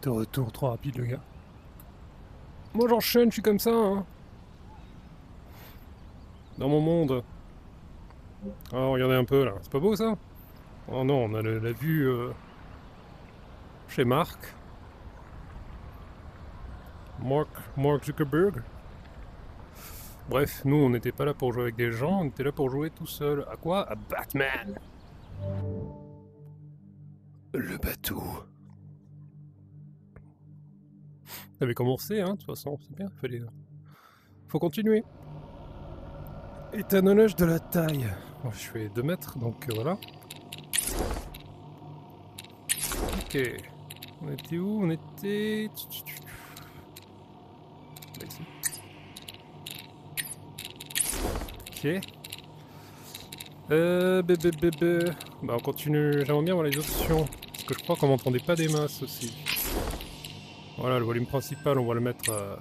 De retour trop rapide, le gars. Moi, j'enchaîne, je suis comme ça, hein. Dans mon monde. Alors, regardez un peu, là. C'est pas beau, ça? Oh non, on a la vue chez Mark. Mark Zuckerberg. Bref, nous, on n'était pas là pour jouer avec des gens, on était là pour jouer tout seul. À quoi? À Batman! Le bateau. Ça avait commencé, hein, de toute façon, c'est bien, faut continuer. Étalonnage de la taille. Bon, je fais 2 mètres, donc voilà. Ok. On était où? On était... Là, ici. Ok. Bah on continue, j'aimerais bien voir les options. Parce que je crois qu'on m'entendait pas des masses aussi. Voilà, le volume principal, on va le mettre à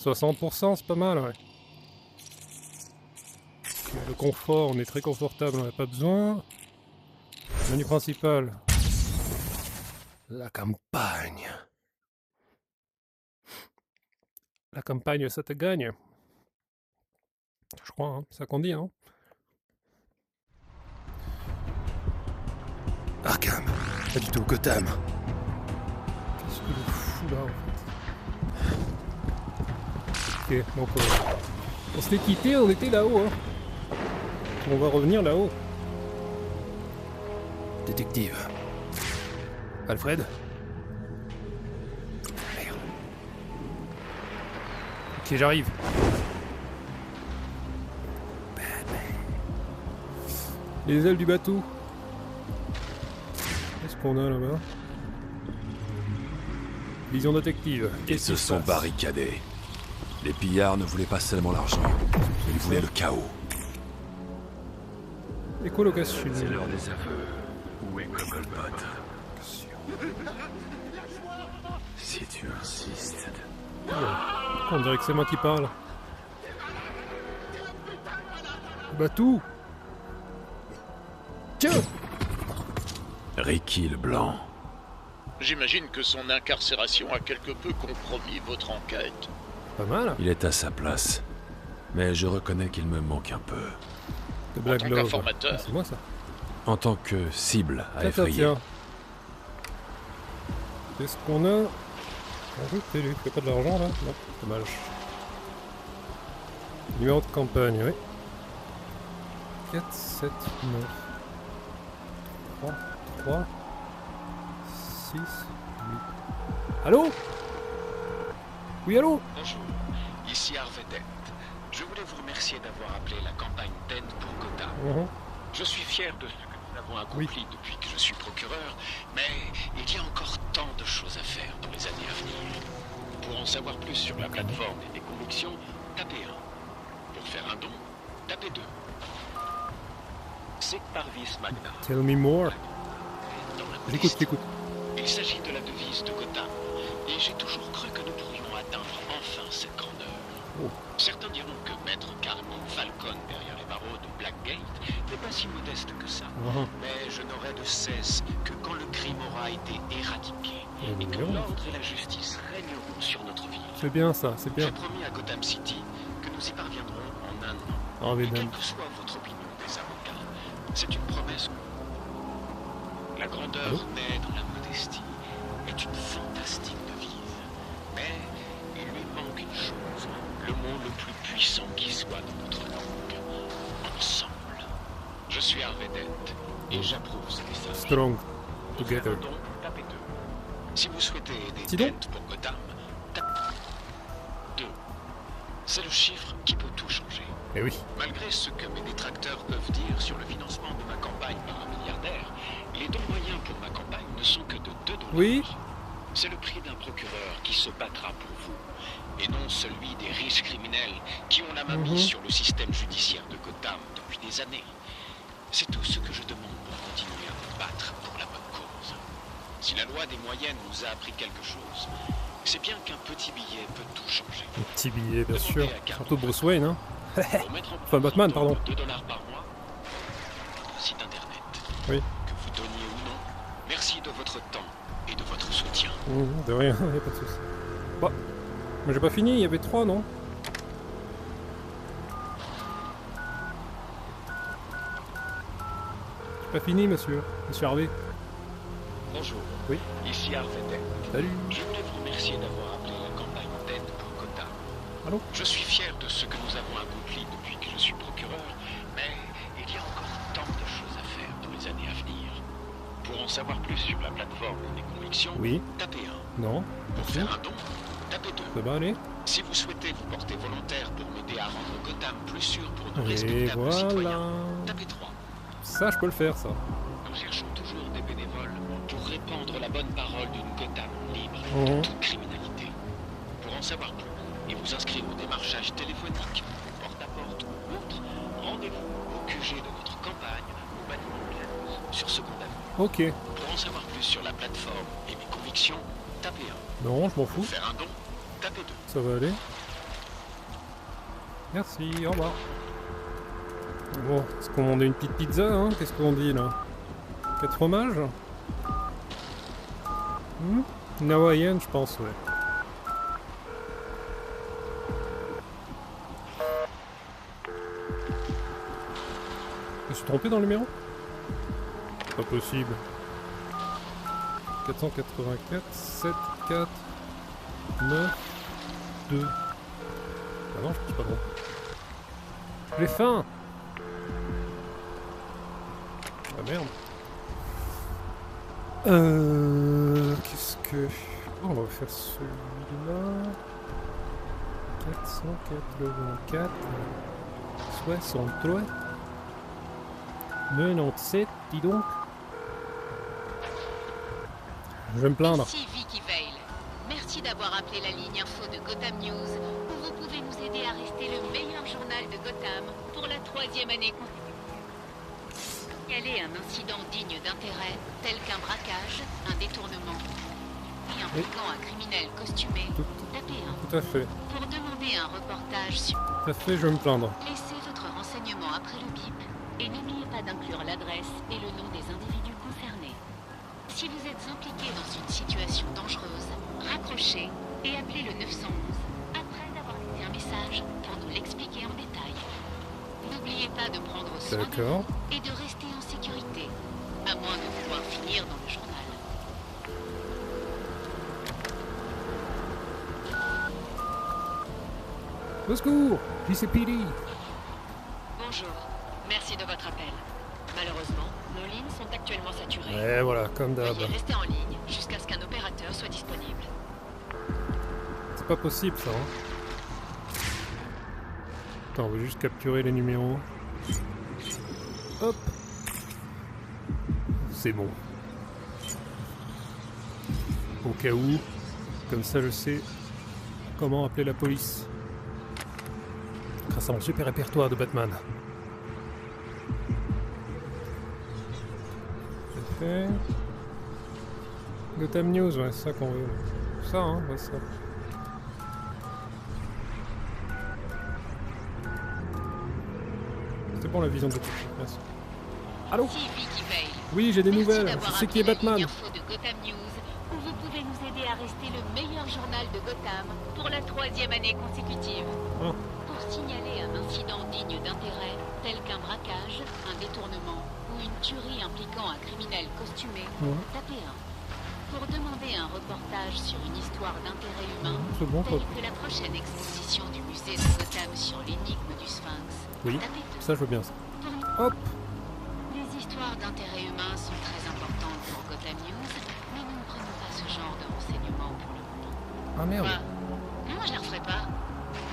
60%, c'est pas mal, ouais. Le confort, on est très confortable, on n'a pas besoin. Menu principal. La campagne. La campagne, ça te gagne. Je crois, hein, c'est ça qu'on dit, hein. Arkham, pas du tout Gotham. Qu'est-ce que le fou là en fait? Ok, donc on s'était quitté, on était là-haut, hein. On va revenir là-haut. Détective. Alfred? Merde. Ok, j'arrive. Les ailes du bateau. Qu'est-ce qu'on a là-bas? Vision détective. Ils se sont barricadés. Les pillards ne voulaient pas seulement l'argent, ils voulaient le chaos. Écolocation. C'est l'heure des aveux. Où est Gogolbot? Si tu insistes. On dirait que c'est moi qui parle. Bateau. Tiens. Ricky le Blanc. J'imagine que son incarcération a quelque peu compromis votre enquête. Pas mal. Il est à sa place. Mais je reconnais qu'il me manque un peu. De Black tant Glove. qu'informateur. Ah, c'est moi ça. En tant que cible à Tiens, effrayer. tiens. Qu'est-ce qu'on a? T'es lui, fais pas de l'argent là? Non, dommage. Numéro de campagne, oui. 4, 7, 9. 3, 6, 8. Allô? Oui, allô? Bonjour, ici Harvey Dent. Je voulais vous remercier d'avoir appelé la campagne Dent pour Gotham. Je suis fier de ce que nous avons accompli depuis que je suis procureur, mais il y a encore tant de choses à faire dans les années à venir. Pour en savoir plus sur la plateforme et mes convictions, tapez 1. Pour faire un don, tapez 2. C'est Parvis Magna. Tell me more. Dans la J'écoute, j'écoute. Il s'agit de la devise de Gotham, et j'ai toujours cru que nous pourrions atteindre enfin cette grandeur. Oh. Certains diront que Maître Carmine Falcon derrière les barreaux de Blackgate n'est pas si modeste que ça. Mais je n'aurai de cesse que quand le crime aura été éradiqué et que l'ordre et la justice régneront sur notre ville. C'est bien ça, c'est bien. J'ai promis à Gotham City que nous y parviendrons en un an. Ah, mais Et quelle non. que soit votre opinion des avocats, c'est une promesse. La grandeur Allô? naît dans la modestie, est une fantastique devise. Mais il lui manque une chose, le mot le plus puissant qui soit dans notre langue. Ensemble. Je suis Harvey Dent et j'approuve ce message. Strong. Pour faire Together. un don, tapez 2. Si vous souhaitez aider Dis donc. Dent pour Gotham, tapez 2. C'est le chiffre qui peut tout changer. Eh oui. Malgré ce que mes détracteurs peuvent dire sur le financement de ma campagne par un milliardaire, les dons moyens pour ma campagne ne sont que de 2 $. Oui. C'est le prix d'un procureur qui se battra pour vous, et non celui des riches criminels qui ont la main mise sur le système judiciaire de Gotham depuis des années. C'est tout ce que je demande pour continuer à me battre pour la bonne cause. Si la loi des moyennes nous a appris quelque chose, c'est bien qu'un petit billet peut tout changer. Un petit billet, bien sûr. Demandez à Carmine Surtout Bruce Wayne, hein. Pour mettre en Enfin, Batman, pardon. 2 $ par mois, votre site internet. Oui. Que vous donniez ou non, de votre temps et de votre soutien. De rien, y a pas de souci. Bah, mais j'ai pas fini, il y avait 3, non? J'ai pas fini, monsieur. Monsieur Harvey. Bonjour. Oui. Ici Harvey Dent. Salut. Je voulais vous remercier d'avoir appelé la campagne d'aide pour Gotham. Allô? Je suis fier de ce que nous avons accompli depuis que je suis procureur, mais il y a encore tant de choses à faire pour les années à venir. Pour en savoir plus sur la plateforme des convictions, Oui. tapez 1. Non. Pour Merci. faire un don, tapez 2. Ça va aller? Si vous souhaitez vous porter volontaire pour m'aider à rendre Gotham plus sûr pour nos Et respectables voilà. citoyens, tapez 3. Ça, je peux le faire, ça. Nous cherchons toujours des bénévoles pour répandre la bonne parole d'une Gotham libre de toute criminalité. Pour en savoir plus et vous inscrire au démarchage téléphonique, porte-à-porte ou autre, rendez-vous au QG de notre campagne au bâtiment Planos sur Seconde Avenue. Ok. Pour en savoir plus sur la plateforme et mes convictions, tapez 1. Non, je m'en fous. Pour faire un don, tapez 2. Ça va aller. Merci, au revoir. Bon, est-ce qu'on demande une petite pizza, hein? Qu'est-ce qu'on dit, là? 4 fromages? Une hawaïenne, je pense, ouais. Je me suis trompé dans le numéro? Pas possible. 484, 7, 4, 9, 2. Ah non, je suis pas bon. J'ai faim! Ah merde. Qu'est-ce que... Oh, on va faire celui-là. 484, 63, 97, dis donc. Je vais me plaindre. Ici Vicky Vale. Merci d'avoir appelé la ligne info de Gotham News, où vous pouvez nous aider à rester le meilleur journal de Gotham pour la 3e année consécutive. Signaler un incident digne d'intérêt, tel qu'un braquage, un détournement, et impliquant un criminel costumé, tapez 1. Tout à fait. Pour demander un reportage sur... Tout à fait, je vais me plaindre. Laissez votre renseignement après le bip, et n'oubliez pas d'inclure l'adresse et le nom des individus concernés. Si vous êtes impliqué dans une situation dangereuse, raccrochez et appelez le 911 après d'avoir laissé un message pour nous l'expliquer en détail. N'oubliez pas de prendre soin de D'accord. vous et de rester en sécurité, à moins de vouloir finir dans le journal. Au secours! JCPD! Bonjour, merci de votre appel. Malheureusement, nos lignes sont actuellement saturées. Ouais, voilà, comme d'hab. Veuillez rester en ligne jusqu'à ce qu'un opérateur soit disponible. C'est pas possible, ça, hein. Attends, on va juste capturer les numéros. Hop! C'est bon. Au cas où, comme ça je sais comment appeler la police. Grâce à mon super répertoire de Batman. C'est fait. Gotham News, ouais, c'est ça qu'on veut. Ça, hein, ouais, ça. C'est bon la vision de tout. Merci. Allô? Ici Vicky Vale. Oui, j'ai des Merci nouvelles. d'avoir Je sais qui est appelé la Batman. ligne info de Gotham News, où vous pouvez nous aider à rester le meilleur journal de Gotham pour la 3e année consécutive. Oh. Pour signaler un incident digne d'intérêt, tel qu'un braquage, un détournement ou une tuerie impliquant un criminel costumé, tapez 1. Pour demander un reportage sur une histoire d'intérêt humain, C'est bon, telle quoi. que la prochaine exposition du musée de Gotham sur l'énigme du Sphinx, Oui, tapez 2. ça je veux bien ça. Pour Hop! Les histoires d'intérêt humain sont très importantes pour Gotham News, mais nous ne prenons pas ce genre de renseignements pour le moment. Ah merde. Moi, je les referai pas.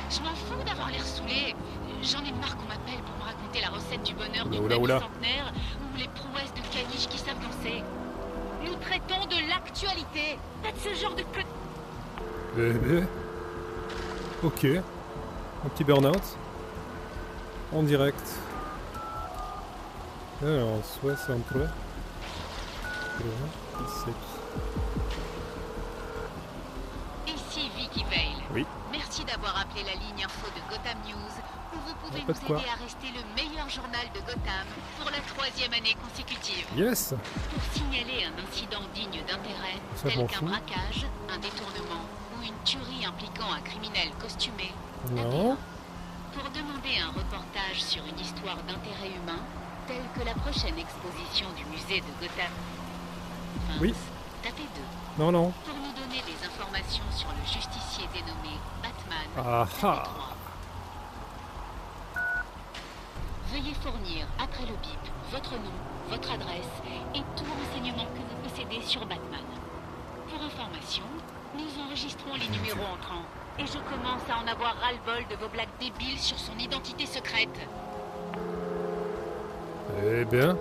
Je m'en fous d'avoir l'air saoulé. J'en ai marre qu'on m'appelle pour me raconter la recette du bonheur d'une Oula, mamie oula. centenaire ou les prouesses de caniches qui savent danser. Nous traitons de l'actualité, pas de ce genre de... Ok. Un petit burn-out. En direct. Alors, 63. 17. Ici Vicky Vale. Oui. Merci Merci d'avoir appelé la ligne info de Gotham News, où vous pouvez nous aider à rester le meilleur journal de Gotham pour la 3e année consécutive. Yes. Pour signaler un incident digne d'intérêt, tel qu'un braquage, un détournement ou une tuerie impliquant un criminel costumé. Non. Pour demander un reportage sur une histoire d'intérêt humain, telle que la prochaine exposition du musée de Gotham. Enfin, oui. Tapez 2. Non, non. Pour nous donner des informations sur le justicier dénommé Batman. Ah ah. Veuillez fournir, après le bip, votre nom, votre adresse et tout renseignement que vous possédez sur Batman. Pour information, nous enregistrons les numéros entrants. Et je commence à en avoir ras-le-bol de vos blagues débiles sur son identité secrète. Eh bien...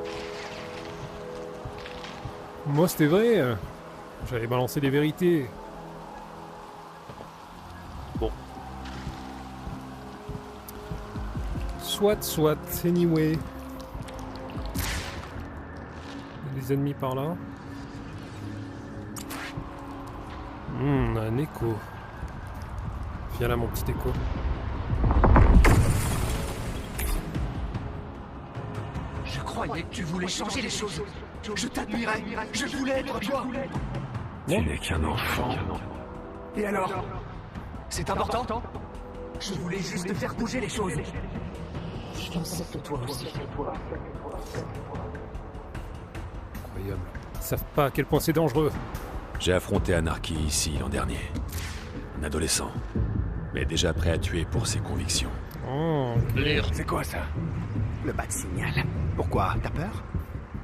Moi c'était vrai. J'avais balancé des vérités. Bon. Soit, anyway. Il y a des ennemis par là. Un écho. Viens là mon petit écho. Je croyais que tu voulais changer les choses. Je t'admirais. Je voulais être toi. Tu n'es qu'un enfant. Et alors? C'est important? Je voulais juste faire bouger les choses. Je pensais que toi aussi. Incroyable. Ils savent pas à quel point c'est dangereux. J'ai affronté Anarchy ici l'an dernier. Un adolescent. Mais déjà prêt à tuer pour ses convictions. Oh, C'est quoi ça? Le bat signal. Pourquoi? T'as peur?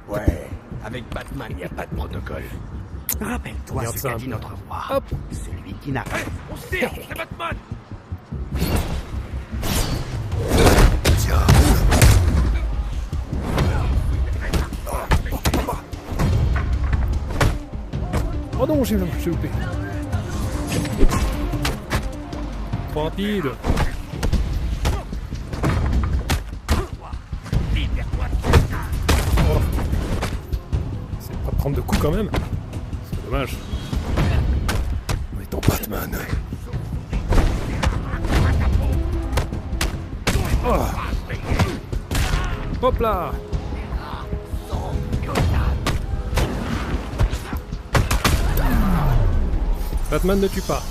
Ouais, avec Batman, il n'y a pas de protocole. Rappelle-toi Regarde ce ça qu'a un dit peu. notre roi. Hop. Celui qui n'a... On se tire, c'est Batman. Oh non, j'ai loupé. Trop rapide. Oh. C'est pas prendre de coups quand même. C'est dommage. Mais ton Batman. Oh. Hop là. Batman ne tue pas.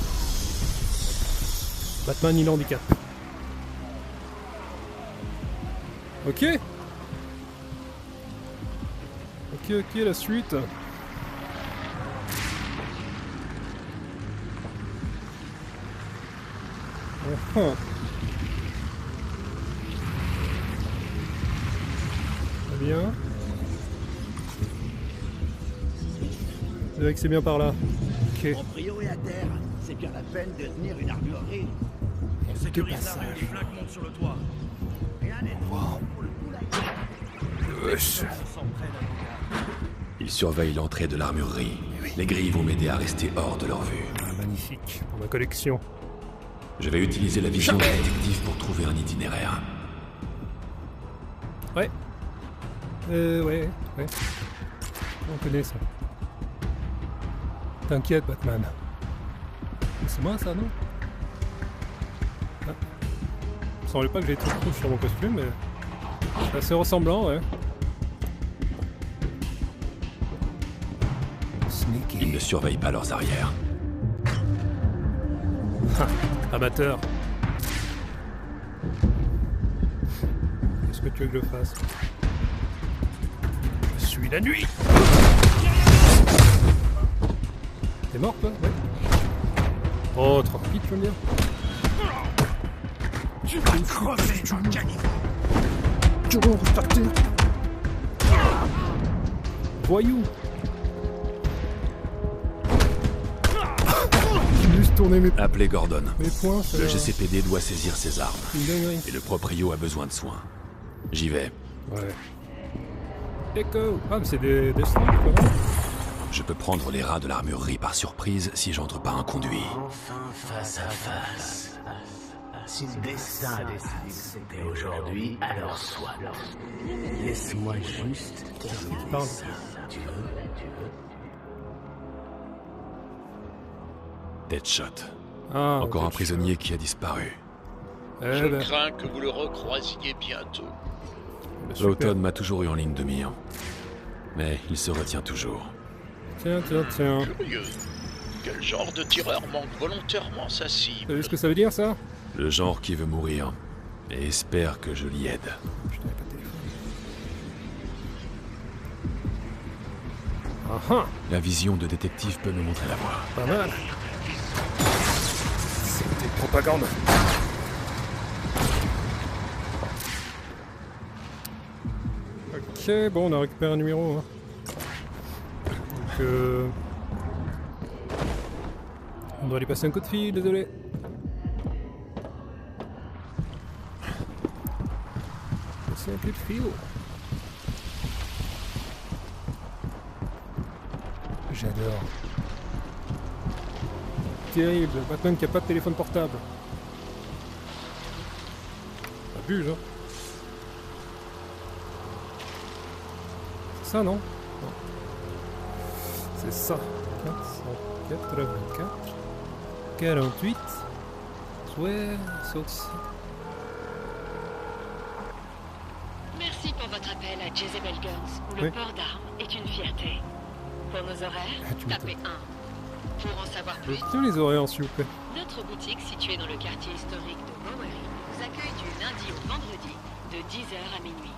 Batman il handicape. Ok. Ok, la suite. Enfin. Très bien. C'est vrai que c'est bien par là. Ok. En prioritaire, c'est bien la peine de tenir une armurerie. On sécurise l'armée, les flingues montent sur le toit. Rien n'est pour le coup là. Wesh. Ils surveillent l'entrée de l'armurerie. Les grilles vont m'aider à rester hors de leur vue. Ah, magnifique. Pour ma collection. Je vais utiliser la vision du détective pour trouver un itinéraire. Ouais. Ouais. On connaît ça. T'inquiète, Batman. C'est moi, ça, non? Ah. Il me semblait pas que j'avais trop de couches sur mon costume, mais... c'est assez ressemblant, ouais. Ils ne surveillent pas leurs arrières. Amateur. Qu'est-ce que tu veux que je fasse? Je suis la nuit. T'es mort, toi? Ouais. Oh, trop rapide, je veux dire. Tu vas crever, toi, caniveau. Tu vas restarter. Voyou. Juste tourner mes Appelez Gordon. poings. Le GCPD doit saisir ses armes. Une dinguerie. Et le proprio a besoin de soins. J'y vais. Ouais. Echo. Ah, mais c'est des snipes, quoi. Je peux prendre les rats de l'armurerie par surprise si j'entre par un conduit. Enfin face à face. Si le destin a décidé que c'était aujourd'hui, alors soit. Laisse-moi juste terminer Parle. ça. Tu veux? Deadshot. Ah, Encore ok. un prisonnier qui a disparu. Eh Je ben, crains que vous le recroisiez bientôt. super. Lawton m'a toujours eu en ligne de mire. Mais il se retient toujours. Tiens. Curieux. Quel genre de tireur manque volontairement sa Vous cible? savez ce que ça veut dire, ça? Le genre qui veut mourir. Et espère que je l'y aide. Putain, y'a pas de téléphone. Ah ah, La vision de détective peut me montrer la voie. pas mal. C'était propagande. Ok, bon, on a récupéré un numéro. Hein. Donc, on doit lui passer un coup de fil, désolé. Passer un coup de fil. J'adore. Terrible, Batman qui a pas de téléphone portable. Abuse, hein. C'est ça, non? Non. C'est ça. 484 48 66. Merci pour votre appel à Jezebel Guns, où le Oui. port d'armes est une fierté. Pour nos horaires, Ah, tu tapez 1. Pour en savoir plus, Tiens les horaires, s'il vous plaît. notre boutique située dans le quartier historique de Bowery vous accueille du lundi au vendredi de 10h à minuit.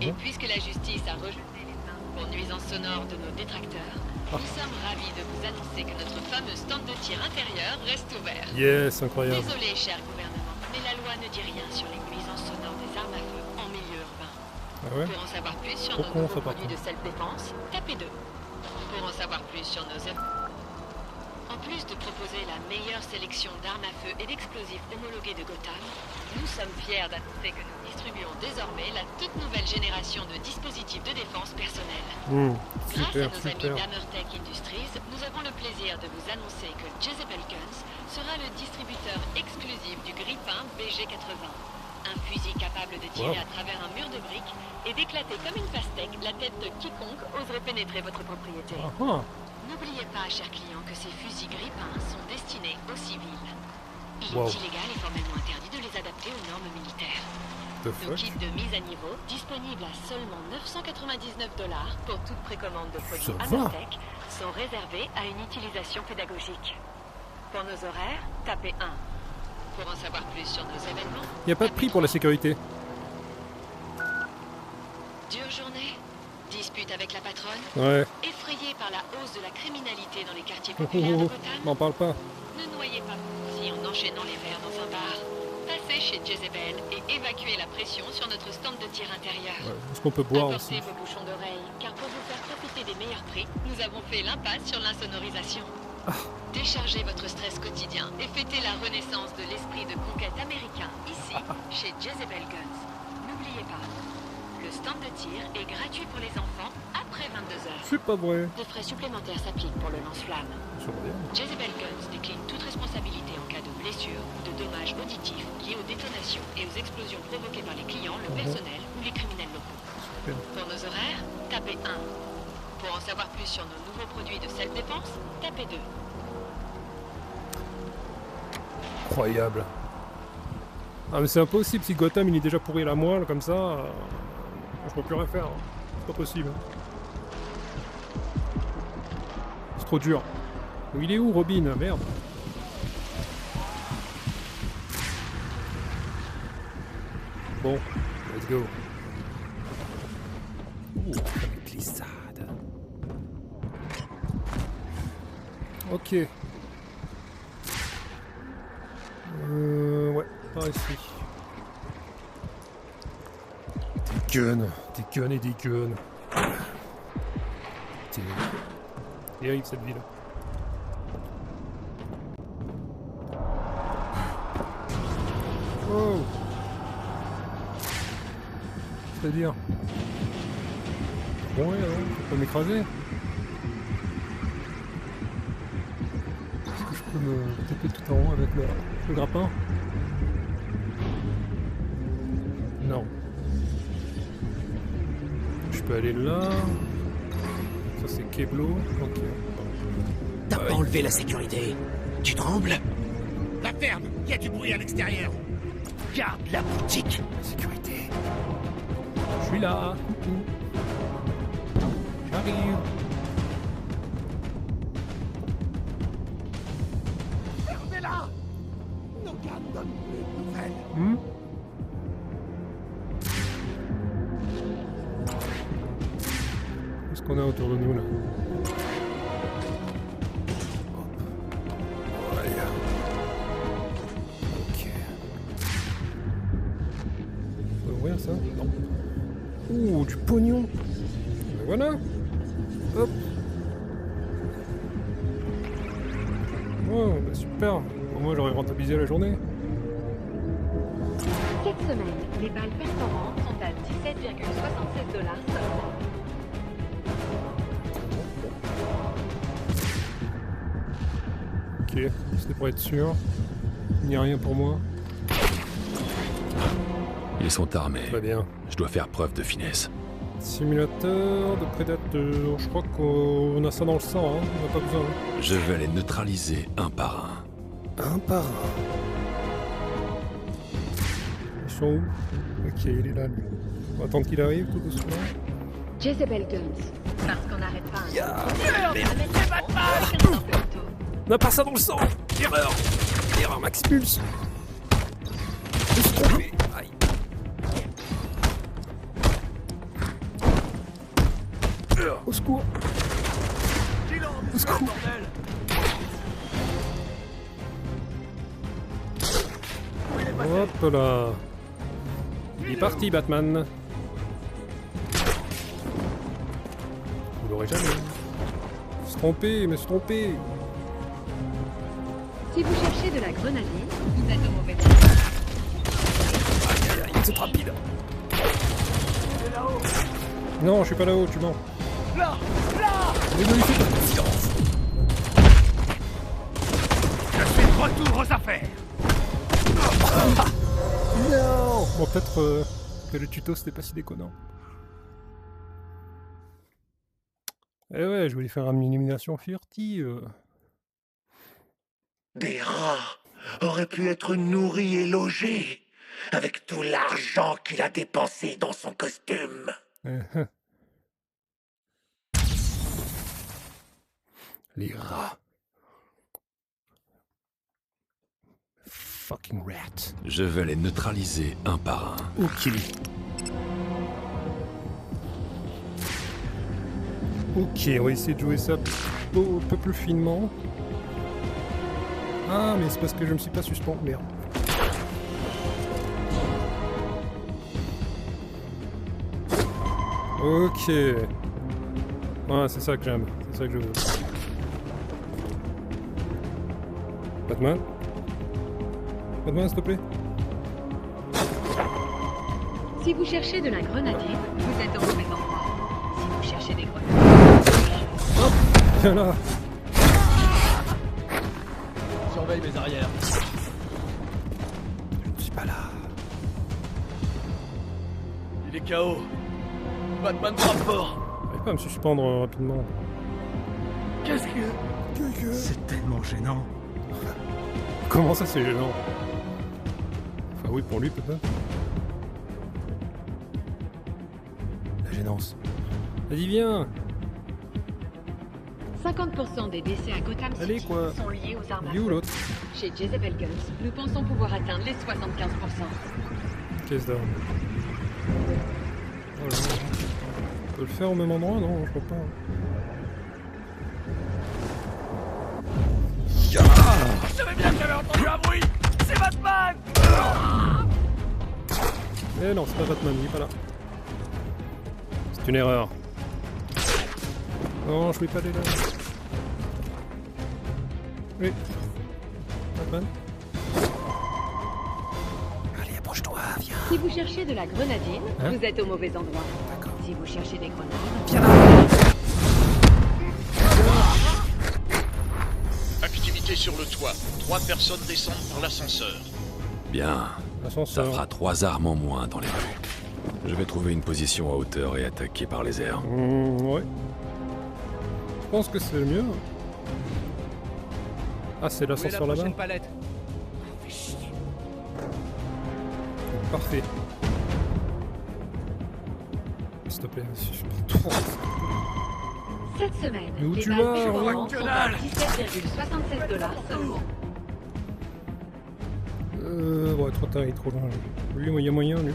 Et puisque la justice a rejeté les plaintes pour nuisances sonores de nos détracteurs, nous sommes ravis de vous annoncer que notre fameux stand de tir intérieur reste ouvert. Yes, incroyable. Désolé, cher gouvernement, mais la loi ne dit rien sur les nuisances sonores des armes à feu en milieu urbain. Ah ouais? Pour en savoir plus sur Trop nos con, nouveaux ça, par produits de self-défense, tapez 2. Pour en savoir plus sur nos... En plus de proposer la meilleure sélection d'armes à feu et d'explosifs homologués de Gotham, nous sommes fiers d'annoncer que nous distribuons désormais la toute nouvelle génération de dispositifs de défense personnelle. Grâce Super, à nos amis super. d'Hammertech Industries, nous avons le plaisir de vous annoncer que Jezebel Guns sera le distributeur exclusif du Grippin BG-80. Un fusil capable de tirer Wow. à travers un mur de briques et d'éclater comme une pastèque la tête de quiconque oserait pénétrer votre propriété. Ah ah. N'oubliez pas, chers clients, que ces fusils Grippin sont destinés aux civils. Il Wow. est illégal et formellement interdit de les adapter aux normes militaires. The Nos fuck? kits de mise à niveau, disponibles à seulement 999 $ pour toute précommande de produits Ça va. Hammertech, sont réservés à une utilisation pédagogique. Pour nos horaires, tapez 1. Pour en savoir plus sur nos événements, Y a pas de prix pour la sécurité. dure journée, dispute avec la patronne, Ouais. effrayé par la hausse de la criminalité dans les quartiers Oh, populaires de oh, oh. Gotham, M'en parle pas. ne noyez pas si en enchaînant les verres dans un bar. Passez chez Jezebel et évacuez la pression sur notre stand de tir intérieur. Ouais. Est-ce qu'on peut boire Apportez aussi? vos bouchons d'oreille, car pour vous faire profiter des meilleurs prix, nous avons fait l'impasse sur l'insonorisation. Déchargez votre stress quotidien et fêtez la renaissance de l'esprit de conquête américain ici, chez Jezebel Guns. N'oubliez pas, le stand de tir est gratuit pour les enfants après 22h. C'est pas vrai. De frais supplémentaires s'appliquent pour le lance-flamme. Je reviens. Jezebel Guns décline toute responsabilité en cas de blessure ou de dommages auditifs liés aux détonations et aux explosions provoquées par les clients, le personnel ou les criminels locaux. Super. Pour nos horaires, tapez 1. Pour en savoir plus sur nos nouveaux produits de self-défense, tapez 2. Incroyable. Ah mais c'est impossible, si Gotham il est déjà pourri à la moelle comme ça, je peux plus rien faire. Hein. C'est pas possible. C'est trop dur. Il est où Robin? Merde. Bon, let's go. Ouh, la glissade. Ok. Ouais, par ici. Des guns et des guns. Terrible cette ville. Oh. C'est-à-dire. Bon, ouais, faut pas m'écraser. Est-ce que je peux me taper tout en haut avec le grappin? Non. Je peux aller là. Ça c'est Keblo. Ok. T'as pas enlevé la sécurité. Tu trembles? La ferme! Il y a du bruit à l'extérieur! Garde la boutique! Sécurité! Je suis là. J'arrive. Fermez-la! Nos gars ne donnent plus de nouvelles! Qu'est-ce qu'on a autour de nous là? Ok. On peut ouvrir ça? Non. Ouh, du pognon! Ben voilà! Hop! Oh, bah super! Au moins j'aurais rentabilisé la journée. Cette semaine, les balles perforantes sont à 17,76 $ seulement. Ok, c'était pour être sûr. Il n'y a rien pour moi. Ils sont armés. Très bien. Je dois faire preuve de finesse. Simulateur de prédateur. Je crois qu'on a ça dans le sang, hein. On n'a pas besoin. Je vais les neutraliser un par un. Un par un. Ils sont où? Ok, il est là, lui. On va attendre qu'il arrive tout doucement. Jezebel Guns. Parce qu'on n'arrête pas. On n'a pas ça dans le sang! Erreur! Erreur Maximus! Je me suis trompé! Aïe! Au secours! Au secours! Hop là! Il est parti, Batman! Vous l'aurez jamais! Se tromper, mais se tromper! Si vous cherchez de la grenadine, vous êtes au mauvais endroit. Aïe aïe aïe, c'est rapide! Non, je suis pas là-haut, tu mens! Là! Là! Mais ne lui fais pas confiance! Je suis de retour aux affaires! Non! Bon, peut-être que le tuto c'était pas si déconnant. Eh ouais, je voulais faire une élimination furtive. Des rats auraient pu être nourris et logés avec tout l'argent qu'il a dépensé dans son costume. Les rats. Fucking rats. Je vais les neutraliser un par un. Ok. Ok, on va essayer de jouer ça un peu plus finement. Ah, mais c'est parce que je me suis pas suspendu. Merde. Ok. Ouais, c'est ça que j'aime. C'est ça que je veux. Batman? Batman, s'il te plaît? Si vous cherchez de la grenadine, vous êtes au mauvais endroit. Si vous cherchez des grenades... Hop! Viens là! Surveille mes arrières. Je ne suis pas là. Il est KO. Batman frappe fort. J'arrive pas à me suspendre rapidement. Qu'est-ce que... C'est tellement gênant. Comment ça, c'est gênant? Enfin, oui, pour lui, peut-être. La gênance. Vas-y, viens! 50% des décès à Gotham Allez, City quoi. sont liés aux armes à Il est où feu. l'autre? Chez Jezebel Guns, nous pensons pouvoir atteindre les 75%. Caisse d'armes. Oh là là. On peut le faire au même endroit? Non, je crois pas. Je savais bien que j'avais entendu un bruit! C'est Batman! Eh non, c'est pas Batman, il est pas là. C'est une erreur. Non, je voulais pas aller là. Oui. Batman? Allez, approche-toi, viens. Si vous cherchez de la grenadine, Hein? vous êtes au mauvais endroit. Si vous cherchez des grenades... Viens là. Activité sur le toit. 3 personnes descendent par l'ascenseur. Bien. Ça Ascenseur. fera 3 armes en moins dans les rues. Je vais trouver une position à hauteur et attaquer par les airs. Ouais. Je pense que c'est le mieux. Ah, c'est l'ascenseur là-bas? palette. parfait. S'il te plaît, si je prends tout. Cette semaine, Mais où les tu balles vas, performantes ouais. sont à 17,76$ seulement. Ouais, trop tard, il est trop loin. Lui, il y a moyen, lui.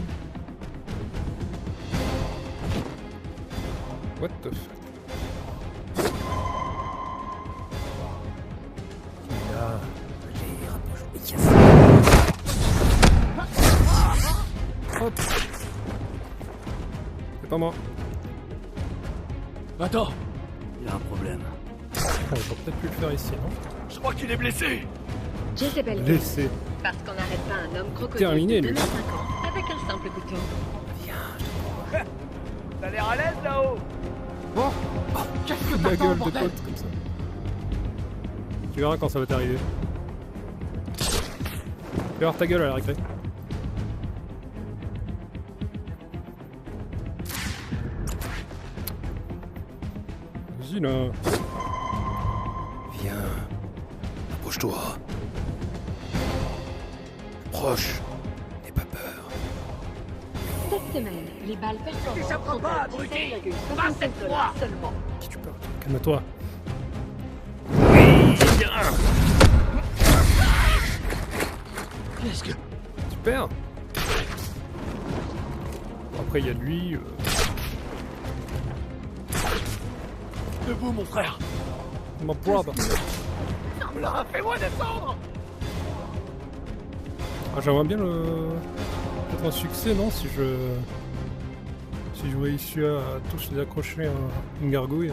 What the fuck? Là, allez, rapproche. Hop. C'est pas moi. Attends, Il y a un problème. On va peut-être plus le faire ici, non? je crois qu'il est blessé. Jezebel Laissez. parce qu'on n'arrête pas un homme crocodile Terminé, de lui. 25 ans avec un simple couteau. T'as l'air à l'aise là-haut. Qu'est-ce que La t'attends, gueule de bordel? pote comme ça. Tu verras quand ça va t'arriver. Tu vas voir ta gueule à la récré. Vas-y là. Viens. Approche-toi. Proche. N'aie pas peur. Cette semaine, les balles performantes s'apprend sont pas, à abruti. 17,76$ seulement. Qui tu parles? Calme-toi. Qu'est-ce que... Super. Après il y a lui. Debout, mon frère. Ma brother. Là, fais-moi descendre. Ah, j'aimerais bien le... peut-être un succès, non? Si je réussis à tous les accrocher à une gargouille.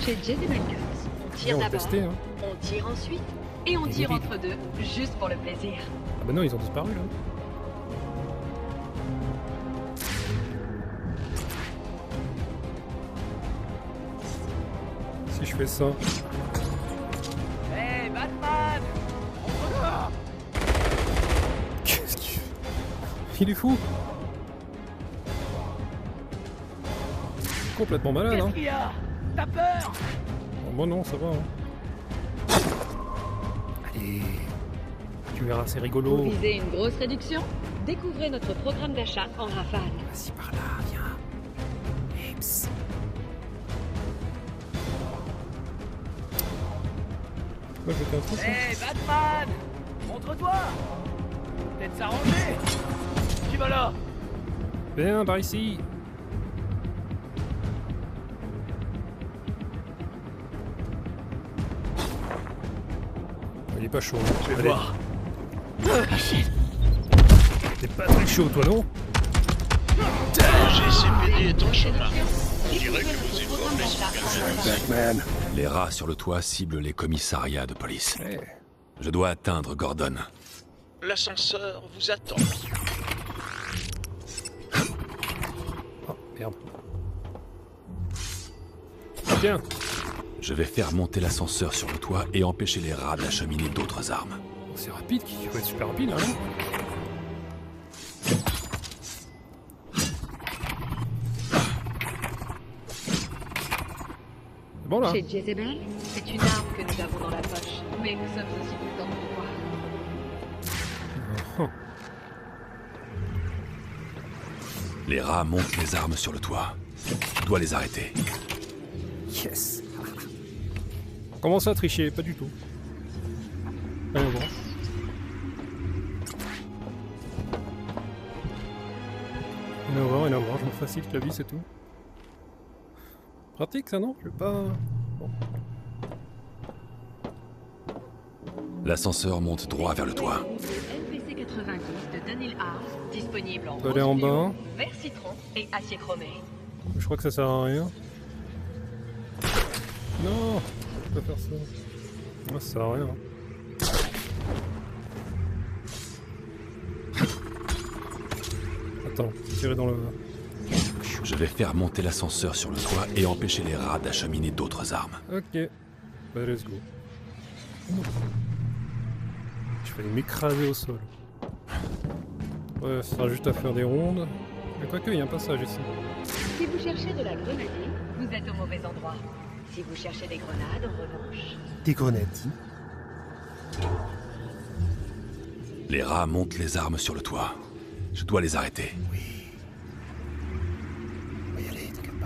Chez Jezebel Girls, on On tire va d'abord, tester, hein. on tire ensuite, et on tire entre deux, juste pour le plaisir. Ah bah non, ils ont disparu là. Si je fais ça... Hey, Batman. Qu'est-ce qu'il fait? Il est fou. Complètement malade, hein. Qu'est-ce qu'il y a? T'as peur? Oh, moi non, ça va. Hein. Allez. Tu verras, c'est Vous rigolo. visez une grosse réduction? Découvrez notre programme d'achat en rafale. Vas-y par là, viens. Eps. Moi, je vais faire ça. Hey, Batman. Montre-toi. Peut-être s'arranger. Qui va là? Viens par ici. Il est pas chaud. Hein. Je vais Allez. voir. T'es pas très chaud, toi, non? GCPD est en chemin. Je dirais que vos efforts les sont Batman. Les rats sur le toit ciblent les commissariats de police. Eh. Je dois atteindre Gordon. L'ascenseur vous attend. Oh, merde. Tiens. Je vais faire monter l'ascenseur sur le toit et empêcher les rats d'acheminer d'autres armes. C'est rapide, il faut être super rapide, là, non? C'est bon, là? Chez Jezebel, c'est une arme que nous avons dans la poche, mais nous sommes aussi contents de vous voir. Les rats montent les armes sur le toit. Je dois les arrêter. Yes. Comment ça, tricher? Pas du tout. Rien à voir. Rien à voir, je me facilite la vie, c'est tout. Pratique ça, non? Je vais pas... Bon. L'ascenseur monte droit vers le toit. LPC 90 de Daniel House, disponible en On peut aller en bas. vert citron et acier chromé. Je crois que ça sert à rien. Non, je peux pas faire ça. Ah, ça sert à rien. Attends, tirer dans le... Je vais faire monter l'ascenseur sur le toit et empêcher les rats d'acheminer d'autres armes. Ok. Bah, let's go. Je vais m'écraser au sol. Ouais, ça sera juste à faire des rondes. Mais quoique, il y a un passage ici. Si vous cherchez de la grenadine, vous êtes au mauvais endroit. Si vous cherchez des grenades, en revanche... Des grenades. Les rats montent les armes sur le toit. Je dois les arrêter. Oui. On va y aller, t'inquiète pas.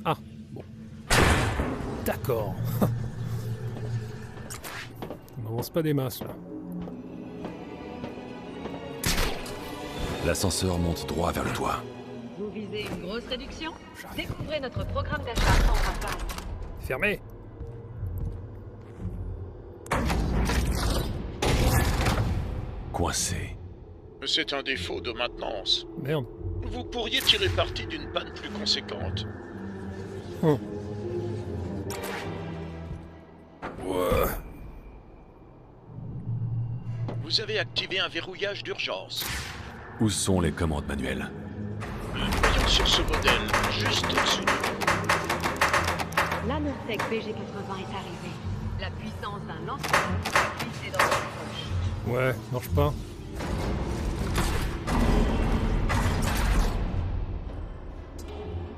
Ah, bon. D'accord. On n'avance pas des masses, là. L'ascenseur monte droit vers le toit. Vous visez une grosse réduction? Découvrez notre programme d'achat sans rappel. Fermé. Coincé. C'est un défaut de maintenance. Merde. Vous pourriez tirer parti d'une panne plus conséquente. Oh. Ouais. Vous avez activé un verrouillage d'urgence. Où sont les commandes manuelles? Voyons sur ce modèle, juste au-dessus. La Nortec BG-80 est arrivée. La puissance d'un lance-roquette glissée dans votre poche. Ouais, marche pas.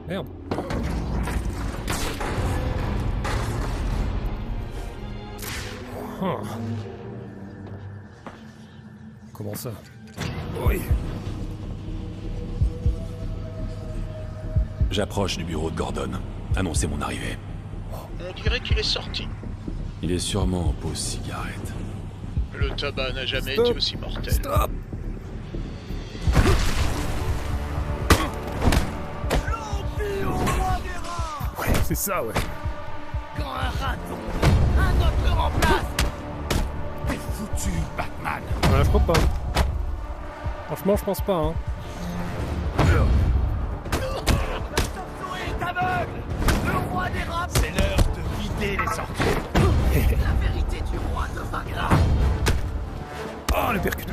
Merde. Oh. Comment ça? Oui. J'approche du bureau de Gordon. Annoncez mon arrivée. On dirait qu'il est sorti. Il est sûrement en pause cigarette. Le tabac n'a jamais Stop. été aussi mortel. Stop. Ouais, c'est ça, ouais. Quand un rat tombe, un autre le remplace. T'es foutu, Batman. Ouais, je crois pas. Franchement, je pense pas, hein. Est aveugle. Le roi des rats. C'est l'heure de vider les sorties. La vérité du roi deviendra. Oh, le percute.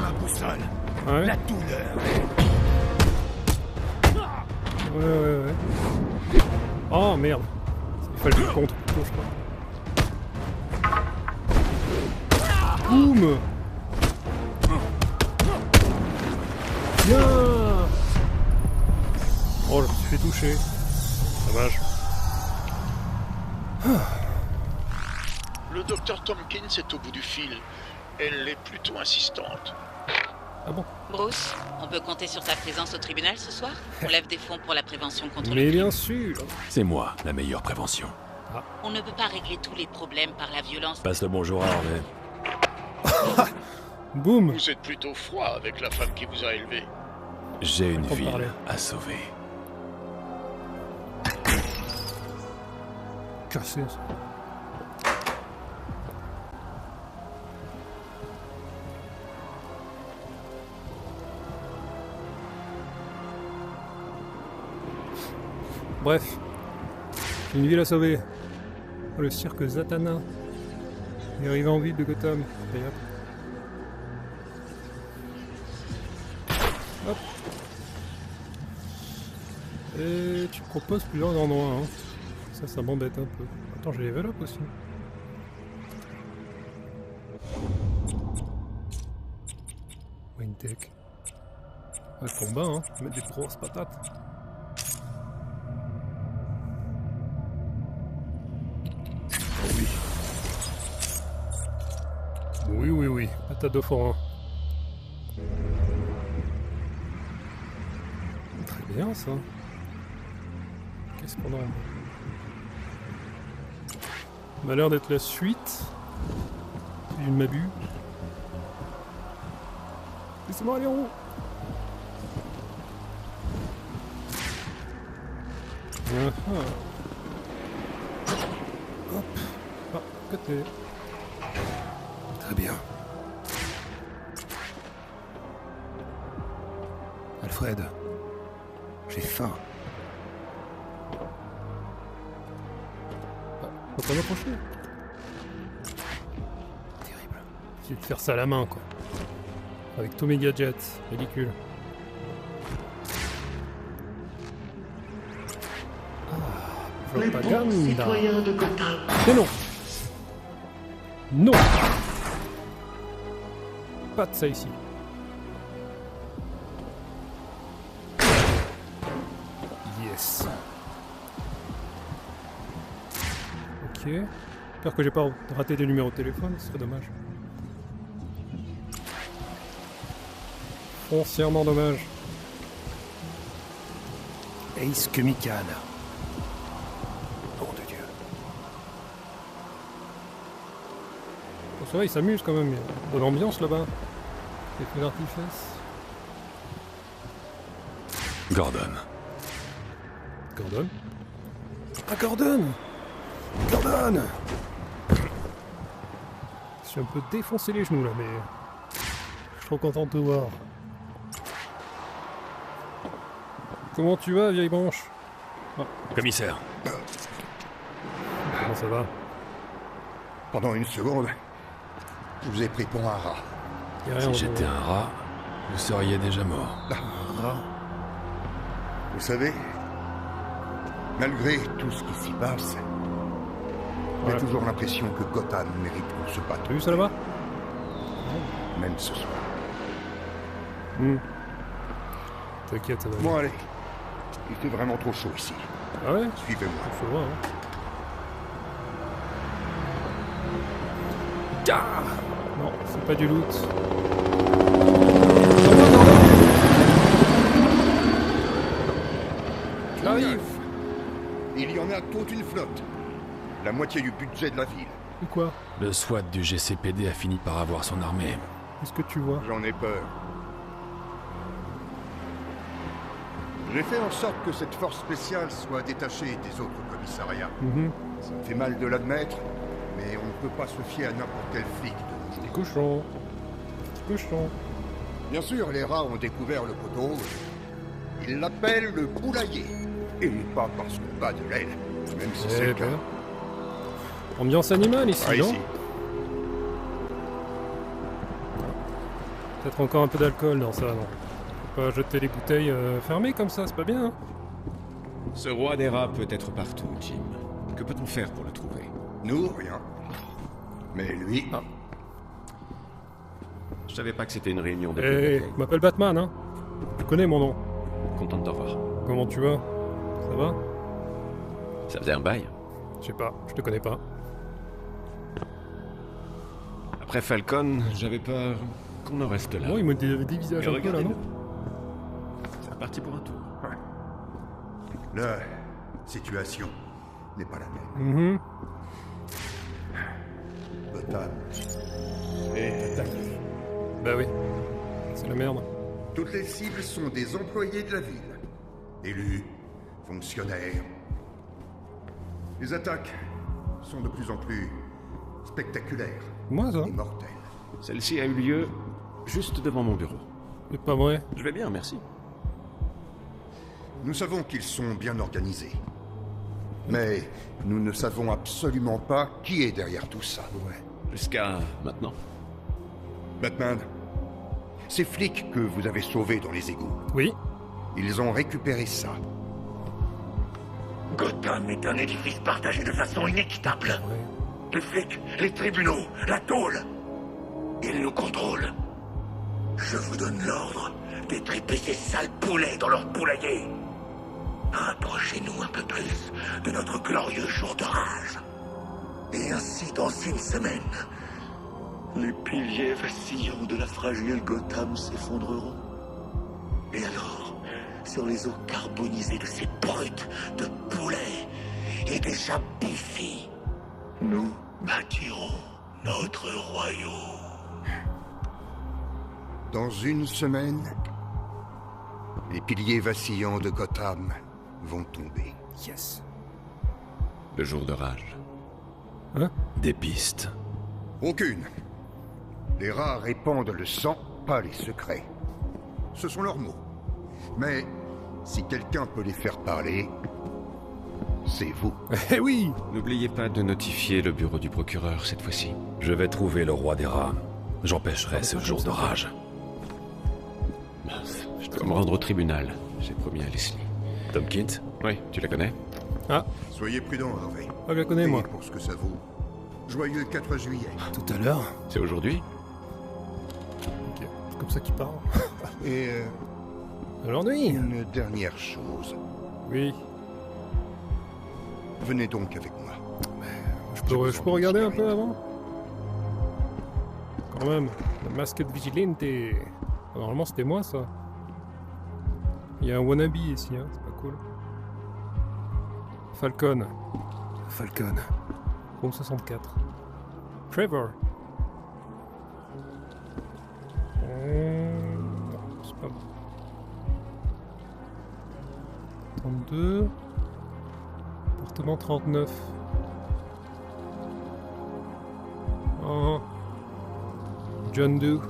Ma boussole. Ouais. La douleur. Ouais. Oh, merde. Il fallait le contre plutôt, je crois. Boum. Bien. Oh, je me suis fait toucher. Dommage. Le docteur Tompkins est au bout du fil. Elle est plutôt insistante. Ah bon? Bruce, on peut compter sur ta présence au tribunal ce soir? On lève des fonds pour la prévention contre Mais le crime. bien sûr. C'est moi, la meilleure prévention. On ne peut pas régler tous les problèmes par la violence. Passe le bonjour à Harvey. Boum. Vous êtes plutôt froid avec la femme qui vous a élevé. J'ai une Faut ville parler. à sauver. Cassé, ça. Bref, j'ai une ville à sauver. Le cirque Zatanna est arrivé en ville de Gotham. D'ailleurs. Hop. Et tu proposes plusieurs endroits. Hein. Ça m'embête un peu. Attends, j'ai level up aussi. Wintech. Ouais, combat, hein. Mettre des grosses patates. Oui. Patate de forain. Très bien, ça. Qu'est-ce qu'on a? Ça m'a l'air d'être la suite. Si je ne m'abuse. Laissez-moi aller en haut. Hop. Ah, côté. Très bien. Alfred, j'ai faim. Faut pas m'approcher. Terrible. J'ai de faire ça à la main, quoi. Avec tous mes gadgets. Ridicule. Propagande. Citoyens de Gotham. Mais non. Non. Pas de ça ici. Yes. Ok. J'espère que j'ai pas raté des numéros de téléphone, ce serait dommage. Foncièrement dommage. Ace Kumikan. Nom de Dieu. Bon, ça va, il s'amuse quand même. Il y a de l'ambiance là-bas. Les feux d'artifice. Gordon. Gordon. Ah, Gordon! Gordon! Je suis un peu défoncé les genoux là, mais... Je suis trop content de te voir. Comment tu vas, vieille branche? Ah. Commissaire. Comment ça va? Pendant une seconde, je vous ai pris pour un rat. Si j'étais un rat, vous seriez déjà mort. Un rat? Vous savez, malgré tout ce qui s'y passe, j'ai toujours l'impression que Gotham mérite qu'on se batte. T'as vu ça là-bas? Même ce soir. T'inquiète, ça va. Bon, allez. Il fait vraiment trop chaud ici. Ah ouais? Suivez-moi. Faut voir, hein. Ah Non, c'est pas du loot. J'arrive. Il y en a toute une flotte. La moitié du budget de la ville. Ou quoi? Le SWAT du GCPD a fini par avoir son armée. Qu'est-ce que tu vois? J'en ai peur. J'ai fait en sorte que cette force spéciale soit détachée des autres commissariats. Ça me fait mal de l'admettre, mais on ne peut pas se fier à n'importe quel flic de nos jours. Des cochons. Des cochons. Bien sûr, les rats ont découvert le poteau. Ils l'appellent le poulailler. Et pas parce qu'on bat de l'aile, même si c'est le cas. Ambiance animale ici, non? Peut-être encore un peu d'alcool dans ça, non? Faut pas jeter les bouteilles fermées comme ça, c'est pas bien, hein? Ce roi des rats peut être partout, Jim. Que peut-on faire pour le trouver? Nous, rien. Mais lui... Ah. Je savais pas que c'était une réunion de... Je m'appelle Batman, hein? Tu connais mon nom. Content de te revoir. Comment tu vas? Ça va? Ça faisait un bail. Je sais pas, je te connais pas. Après Falcon, j'avais peur qu'on en reste là. Oh, il me dévisage un peu là, non? C'est reparti pour un tour. La situation n'est pas la même. Gotham est attaqué. Bah oui, c'est la merde. Toutes les cibles sont des employés de la ville. Élus, fonctionnaires. Les attaques sont de plus en plus spectaculaires. Moi, ça? Et mortelles. Celle-ci a eu lieu juste devant mon bureau. C'est pas vrai. Je vais bien, merci. Nous savons qu'ils sont bien organisés. Mais nous ne savons absolument pas qui est derrière tout ça. Jusqu'à maintenant. Batman, ces flics que vous avez sauvés dans les égouts. Oui. Ils ont récupéré ça. Gotham est un édifice partagé de façon inéquitable. Les flics, les tribunaux, la tôle. Ils nous contrôlent. Je vous donne l'ordre d'étriper ces sales poulets dans leur poulailler. Rapprochez-nous un peu plus de notre glorieux jour de rage. Et ainsi, dans une semaine, les piliers vacillants de la fragile Gotham s'effondreront. Et alors, sur les eaux carbonisées de ces brutes de poulets et déjà bouffis, nous bâtirons notre royaume. Dans une semaine, les piliers vacillants de Gotham vont tomber. Yes. Le jour de rage. Hein? Des pistes. Aucune. Les rats répandent le sang, pas les secrets. Ce sont leurs mots. Mais si quelqu'un peut les faire parler, c'est vous. Eh oui! N'oubliez pas de notifier le bureau du procureur cette fois-ci. Je vais trouver le roi des rats. J'empêcherai ce jour de rage. Mince, je dois me rendre au tribunal. J'ai promis à Leslie. Tompkins? Oui, tu la connais? Ah. Soyez prudent, Harvey. Ah, je la connais, moi. Pour ce que ça vaut. Joyeux 4 juillet. Tout à l'heure? C'est aujourd'hui? Ok, c'est comme ça qu'il parle. Et aujourd'hui? Une dernière chose. Oui. Venez donc avec moi. Je Je peux regarder un peu avant? Quand même, la masque de vigilante. Normalement c'était moi ça. Il y a un wannabe ici, hein, c'est pas cool. Falcon. Falcon. Room 64. Trevor. Non, c'est pas bon. 32. Appartement 39. Oh. John Doe.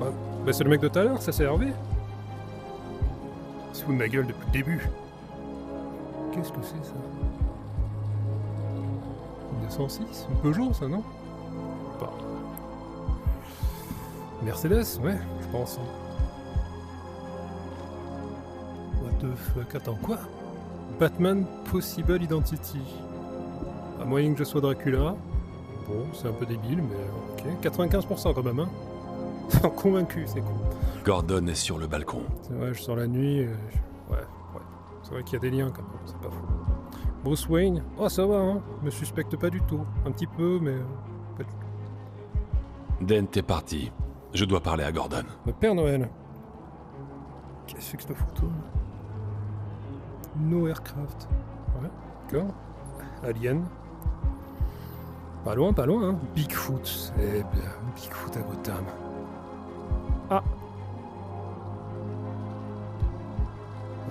Ouais. Bah c'est le mec de tout à l'heure, ça s'est Hervé. C'est fou de ma gueule depuis le début. Qu'est-ce que c'est ça? 206? Une Peugeot ça, non? Pas. Mercedes, ouais, je pense. What the fuck? Attends, quoi? Batman Possible Identity. À moyen que je sois Dracula. Bon, c'est un peu débile, mais ok. 95% quand même, hein. Convaincu, c'est con. Gordon est sur le balcon. C'est vrai, je sors la nuit. Ouais. C'est vrai qu'il y a des liens quand même, c'est pas fou. Bruce Wayne, oh ça va, hein. Me suspecte pas du tout. Un petit peu, mais pas du tout. Dent est parti. Je dois parler à Gordon. Le Père Noël. Qu'est-ce que c'est que cette photo? No Aircraft. Ouais, d'accord. Alien. Pas loin, hein. Bigfoot. Eh bien, Bigfoot à Gotham. Ah.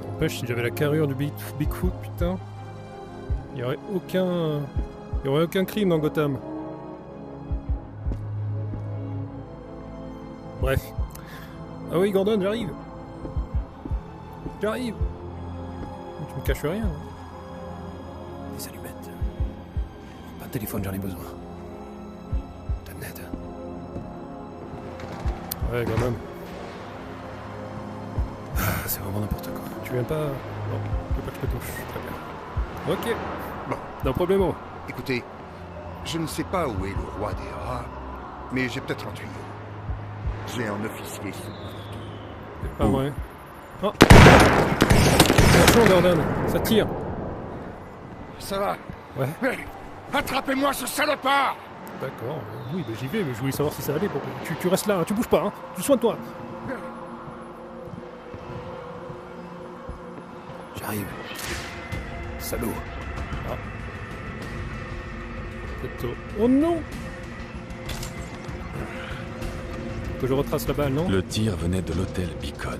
N'empêche, si j'avais la carrure du Bigfoot, putain, il y aurait aucun crime dans Gotham. Bref. Ah oui, Gordon, j'arrive. Tu me caches rien. Des allumettes. Pas de téléphone, j'en ai besoin. T'as Ouais, quand même. C'est vraiment n'importe quoi. Tu viens pas... Non, tu veux pas que je te touche. Très bien. Ok. Bon. Non problème. Écoutez, je ne sais pas où est le roi des rats, mais j'ai peut-être un tuyau. J'ai un officier sous couverture. C'est pas vrai. Oh. Attention Gordon, ça tire. Ça va? Ouais. Mais attrapez-moi ce salopard! D'accord, oui, bah j'y vais, mais je voulais savoir si ça allait. Bon, tu restes là, hein, tu bouges pas, hein. Tu soins de toi. J'arrive. Salaud. Ah. Oh non! Que je retrace la balle, non? Le tir venait de l'hôtel Beacon.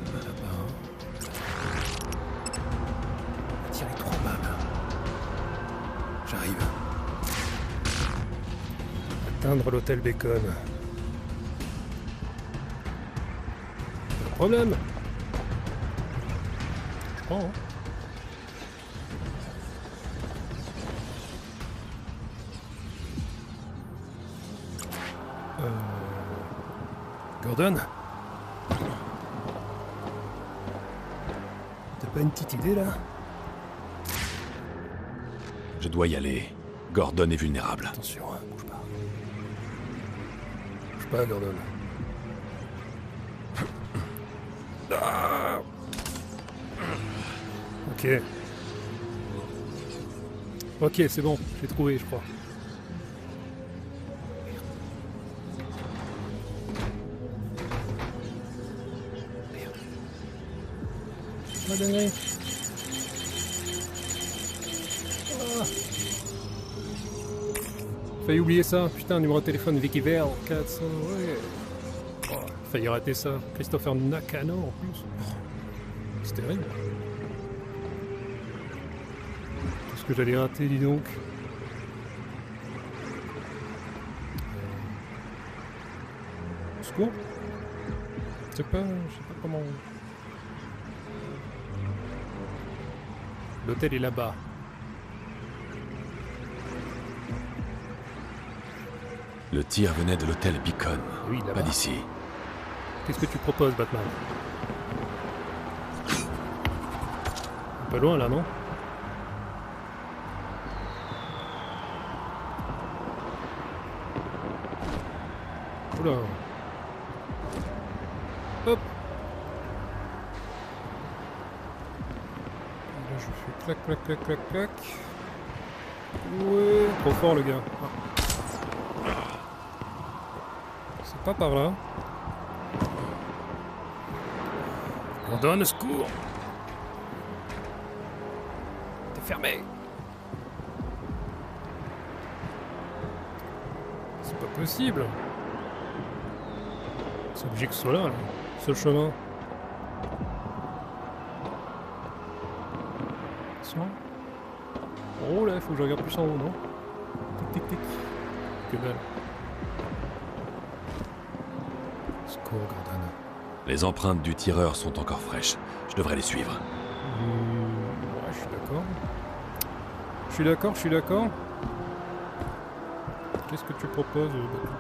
Tiré 3 balles. J'arrive. Atteindre l'hôtel Bacon. Pas de problème. Je prends, hein. Gordon? T'as pas une petite idée là? Je dois y aller. Gordon est vulnérable. Attention, hein, bouge pas. Bouge pas, Gordon. Ah. Ok. Ok, c'est bon, j'ai trouvé, je crois. Ah, dinguerie. Ah. Failli oublier ça, putain, numéro de téléphone Vicky Vale, 400, ouais. Oh, failli rater ça. Christopher Nakano en plus. C'est terrible. Qu'est-ce que j'allais rater, dis donc. Secours? Je sais pas comment... L'hôtel est là-bas. Le tir venait de l'hôtel Beacon. Oui, là-bas. Pas d'ici. Qu'est-ce que tu proposes, Batman? Un peu loin, là, non? Oula. Hop. Là, je fais clac, clac, clac, clac, clac. Ouais, trop fort le gars. Ah. C'est pas par là. On donne secours. T'es fermé. C'est pas possible. C'est obligé que ce soit là. Seul chemin. Attention. Oh là, il faut que je regarde plus en haut, non? Tic tic tic. Que dalle. Secours, Gordon. Les empreintes du tireur sont encore fraîches. Je devrais les suivre. Ouais, je suis d'accord. Je suis d'accord. Qu'est-ce que tu proposes, Batou?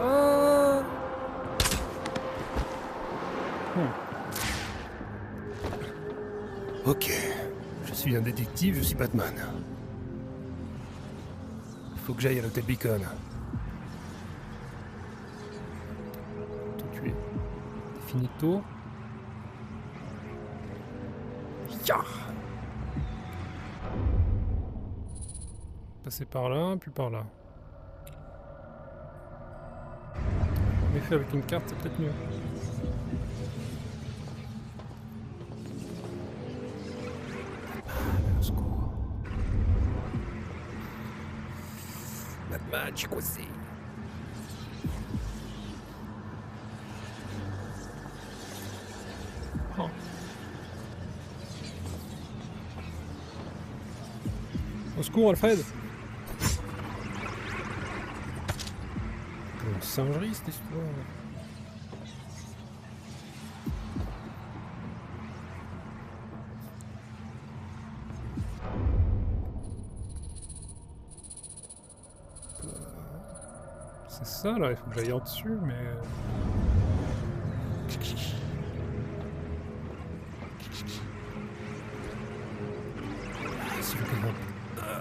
Ah Ok, je suis un détective, je suis Batman. Faut que j'aille à l'hôtel Beacon. Tout tuer. Finito. Ya. Passer par là, puis par là. Mais fait avec une carte, c'est peut-être mieux. Batman, je suis coincé. Oh. Au secours, Alfred! Une singerie, cette histoire. C'est ça, là, il faut que j'aille en dessus, mais... Ah, c'est le canon. Pas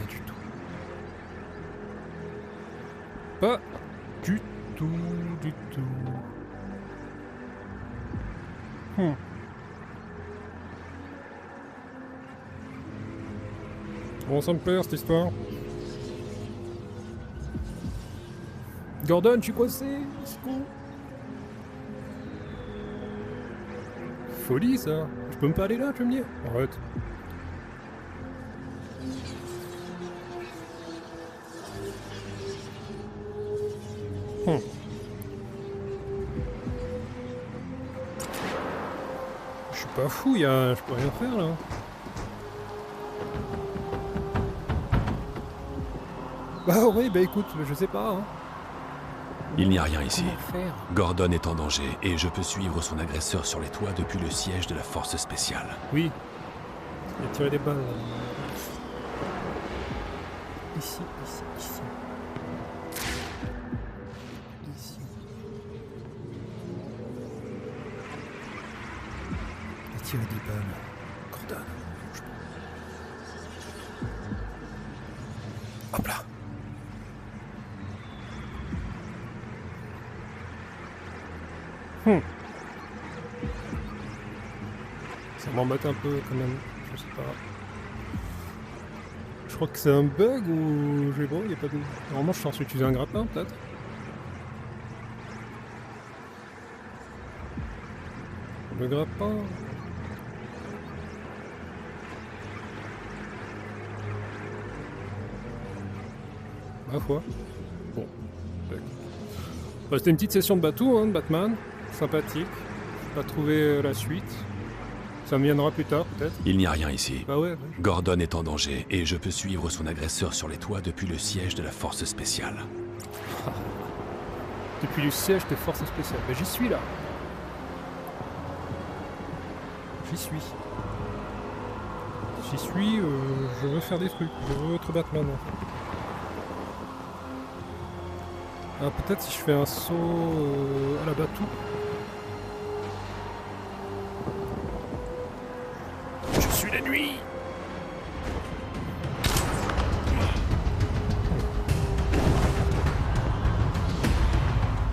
du tout. Pas du tout. Bon, ça me plaît, cette histoire. Gordon, je suis coincé, c'est con. Folie, ça. Je peux me pas aller là, tu veux me dire? Arrête. Je suis pas fou, je peux rien faire, là. Bah oui, bah écoute, je sais pas, hein. Il n'y a rien ici. Comment faire ? Gordon est en danger et je peux suivre son agresseur sur les toits depuis le siège de la force spéciale. Oui. Il a tiré des balles. Ici. Il a tiré des balles. Gordon, bouge pas. Hop là. Ça m'embête un peu quand même, je sais pas. Je crois que c'est un bug ou... Bon, il y a pas de... Normalement je suis censé utiliser un grappin peut-être. Le grappin... Ma foi. Bon. Bah, c'était une petite session de bateau, hein, de Batman. Sympathique. Pas trouvé la suite. Ça me viendra plus tard, peut-être. Il n'y a rien ici. Bah ouais. Gordon est en danger et je peux suivre son agresseur sur les toits depuis le siège de la force spéciale. Depuis le siège des forces spéciales. Bah j'y suis là. J'y suis. Je veux faire des trucs. Je veux être Batman. En fait. Ah, peut-être si je fais un saut à la bateau. Je suis la nuit.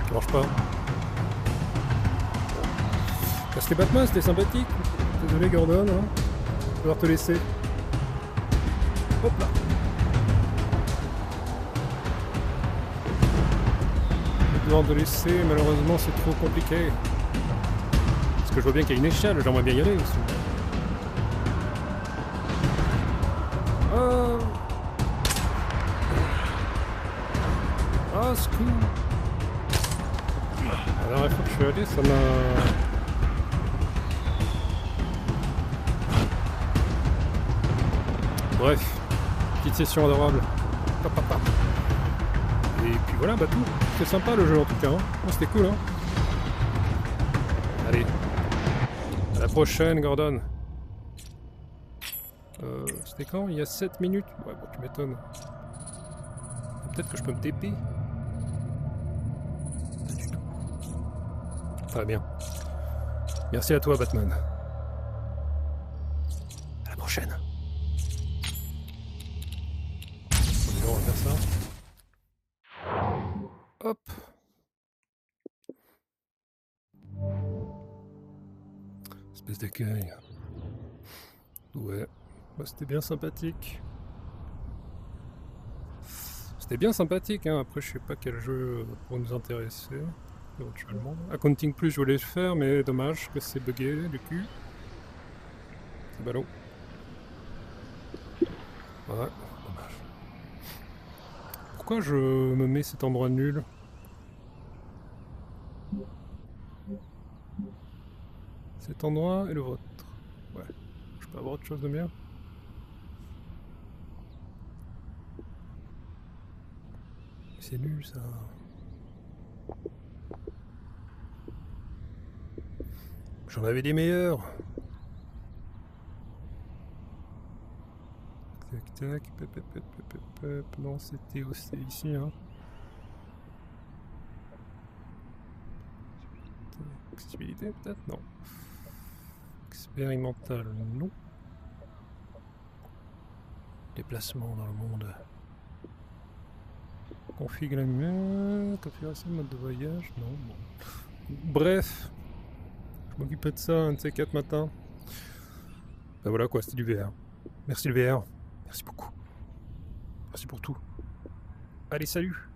Ça marche pas. Bah, c'était Batman, c'était sympathique. Désolé Gordon, hein. Je vais devoir te laisser. Hop là. Je vais devoir te laisser, malheureusement c'est trop compliqué. Parce que je vois bien qu'il y a une échelle, j'aimerais bien y aller aussi. Oh. Ah, c'est cool. La dernière fois que je suis allé, ça m'a... Bref, petite session adorable. Et puis voilà, bah tout. C'est sympa le jeu en tout cas. Hein. Oh, c'était cool, hein. Allez. À la prochaine, Gordon. C'était quand? Il y a 7 minutes? Ouais, bon, tu m'étonnes. Peut-être que je peux me TP? Pas du tout. Très bien. Merci à toi, Batman. À la prochaine. On va faire ça. Hop. Espèce d'accueil. Ouais. Bah, c'était bien sympathique. C'était bien sympathique, hein. Après, je sais pas quel jeu pour nous intéresser, éventuellement. Accounting Plus, je voulais le faire, mais dommage que c'est bugué, du cul. C'est ballot. Ouais, dommage. Pourquoi je me mets cet endroit nul? Cet endroit et le vôtre. Ouais. Je peux avoir autre chose de bien? C'est nul ça. J'en avais des meilleurs. Tac tac, pep. Non, c'était ici hein. Accessibilité peut-être? Non. Expérimental, non. Déplacement dans le monde. Config la lumière, configuration de mode de voyage, non. Bon. Bref, je m'occupais de ça un de ces 4 matins. Ben voilà quoi, c'était du VR. Merci le VR, merci beaucoup. Merci pour tout. Allez, salut!